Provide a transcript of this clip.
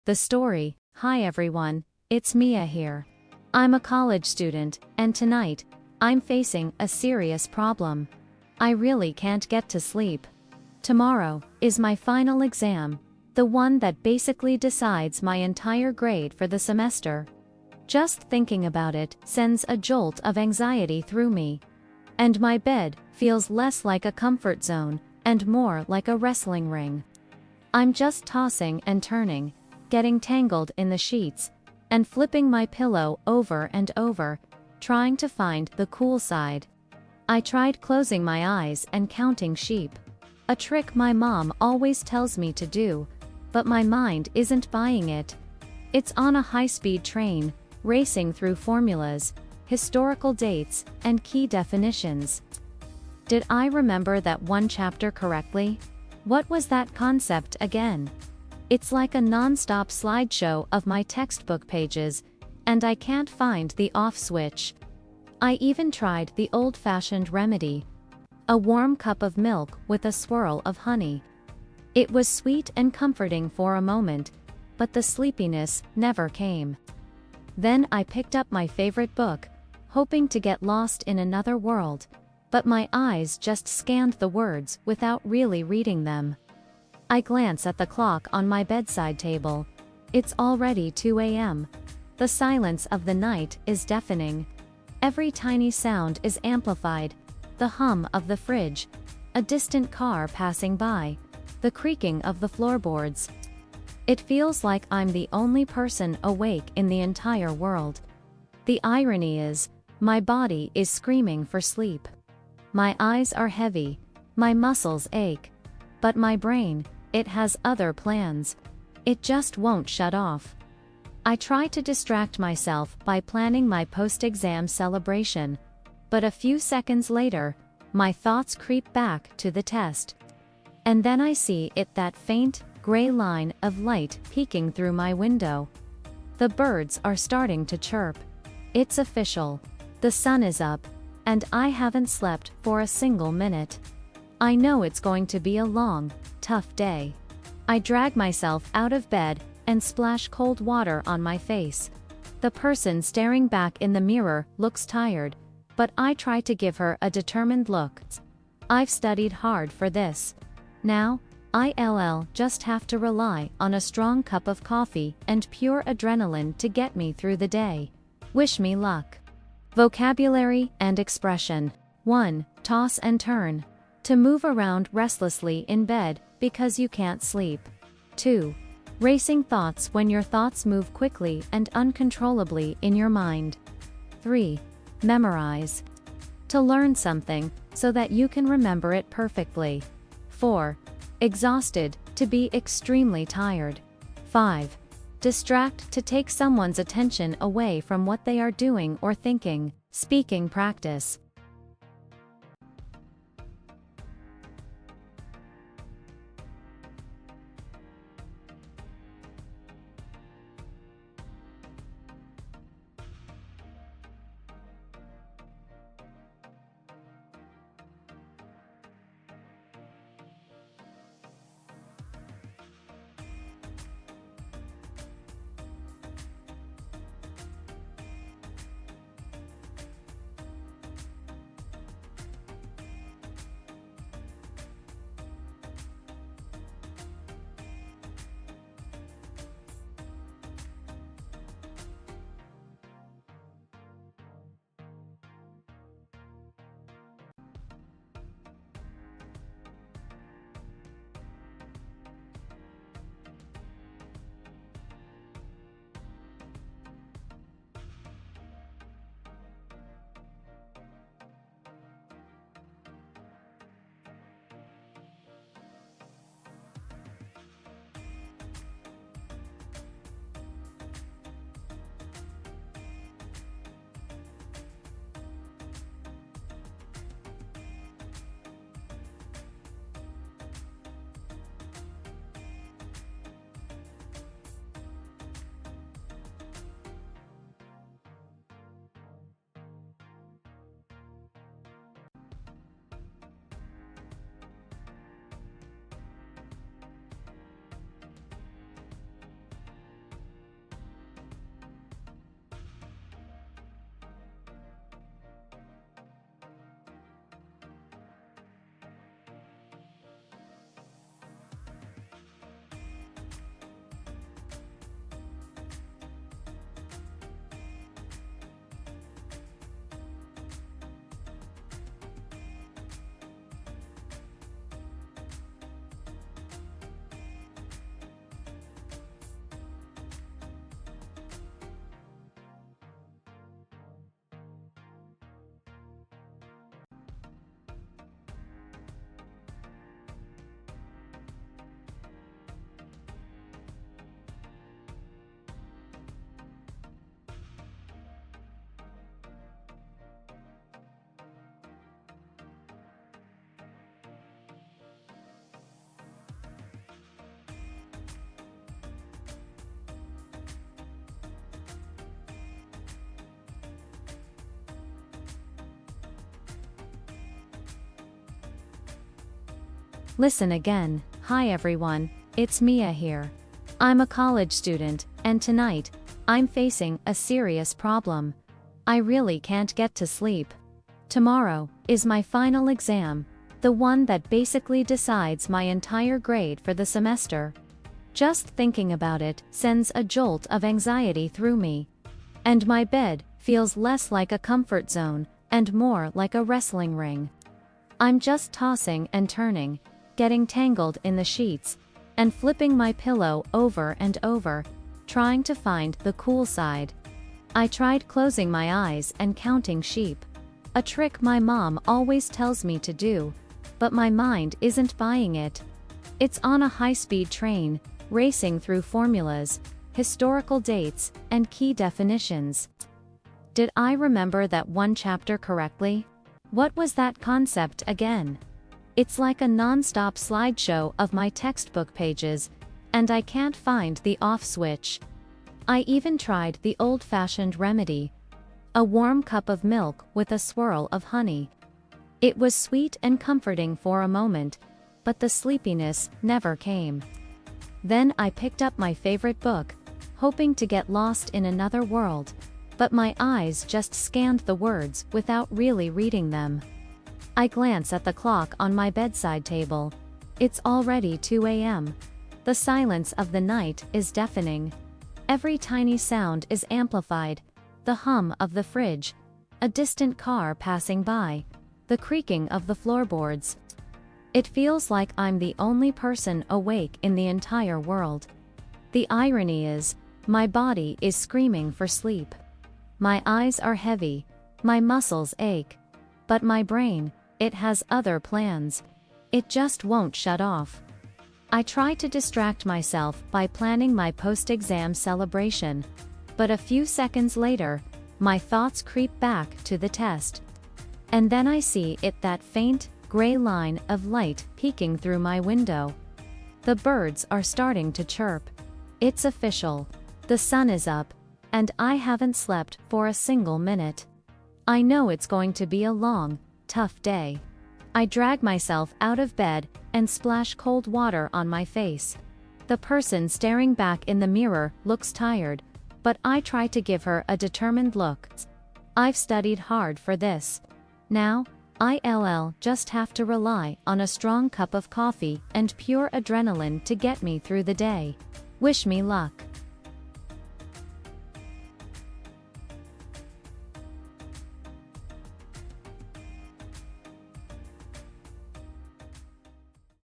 The story. Hi everyone, it's Mia here. I'm a college student, and tonight, I'm facing a serious problem. I really can't get to sleep. Tomorrow is my final exam, the one that basically decides my entire grade for the semester. Just thinking about it sends a jolt of anxiety through me. And my bed feels less like a comfort zone and more like a wrestling ring. I'm just tossing and turning, getting tangled in the sheets, and flipping my pillow over and over, trying to find the cool side. I tried closing my eyes and counting sheep, a trick my mom always tells me to do, but my mind isn't buying it. It's on a high-speed train, racing through formulas, historical dates, and key definitions. Did I remember that one chapter correctly? What was that concept again? It's like a non-stop slideshow of my textbook pages, and I can't find the off switch. I even tried the old-fashioned remedy. A warm cup of milk with a swirl of honey. It was sweet and comforting for a moment, but the sleepiness never came. Then I picked up my favorite book, hoping to get lost in another world, but my eyes just scanned the words without really reading them. I glance at the clock on my bedside table. It's already 2 a.m. The silence of the night is deafening. Every tiny sound is amplified. The hum of the fridge, a distant car passing by, the creaking of the floorboards. It feels like I'm the only person awake in the entire world. The irony is, my body is screaming for sleep. My eyes are heavy, my muscles ache. But my brain, it has other plans. It just won't shut off. I try to distract myself by planning my post-exam celebration, but a few seconds later, my thoughts creep back to the test. And then I see that faint, gray line of light peeking through my window. The birds are starting to chirp. It's official. The sun is up, and I haven't slept for a single minute. I know it's going to be a long, tough day. I drag myself out of bed and splash cold water on my face. The person staring back in the mirror looks tired, but I try to give her a determined look. I've studied hard for this. Now, I'll just have to rely on a strong cup of coffee and pure adrenaline to get me through the day. Wish me luck. Vocabulary and expression. 1. Toss and turn. To move around restlessly in bed because you can't sleep. 2. Racing thoughts when your thoughts move quickly and uncontrollably in your mind. 3. Memorize. To learn something so that you can remember it perfectly. 4. Exhausted, to be extremely tired. 5. Distract, to take someone's attention away from what they are doing or thinking. Speaking practice. Listen again. Hi everyone, it's Mia here. I'm a college student, and tonight, I'm facing a serious problem. I really can't get to sleep. Tomorrow is my final exam, the one that basically decides my entire grade for the semester. Just thinking about it sends a jolt of anxiety through me. And my bed feels less like a comfort zone and more like a wrestling ring. I'm just tossing and turning, getting tangled in the sheets, and flipping my pillow over and over, trying to find the cool side. I tried closing my eyes and counting sheep, a trick my mom always tells me to do, but my mind isn't buying it. It's on a high-speed train, racing through formulas, historical dates, and key definitions. Did I remember that one chapter correctly? What was that concept again? It's like a non-stop slideshow of my textbook pages, and I can't find the off switch. I even tried the old-fashioned remedy, a warm cup of milk with a swirl of honey. It was sweet and comforting for a moment, but the sleepiness never came. Then I picked up my favorite book, hoping to get lost in another world, but my eyes just scanned the words without really reading them. I glance at the clock on my bedside table. It's already 2 a.m. The silence of the night is deafening. Every tiny sound is amplified: the hum of the fridge, a distant car passing by, the creaking of the floorboards. It feels like I'm the only person awake in the entire world. The irony is, my body is screaming for sleep. My eyes are heavy, my muscles ache. But my brain, it has other plans. It just won't shut off. I try to distract myself by planning my post-exam celebration, but a few seconds later, my thoughts creep back to the test. And then I see that faint, gray line of light peeking through my window. The birds are starting to chirp. It's official. The sun is up, and I haven't slept for a single minute. I know it's going to be a long, tough day. I drag myself out of bed and splash cold water on my face. The person staring back in the mirror looks tired, but I try to give her a determined look. I've studied hard for this. Now, I'll just have to rely on a strong cup of coffee and pure adrenaline to get me through the day. Wish me luck.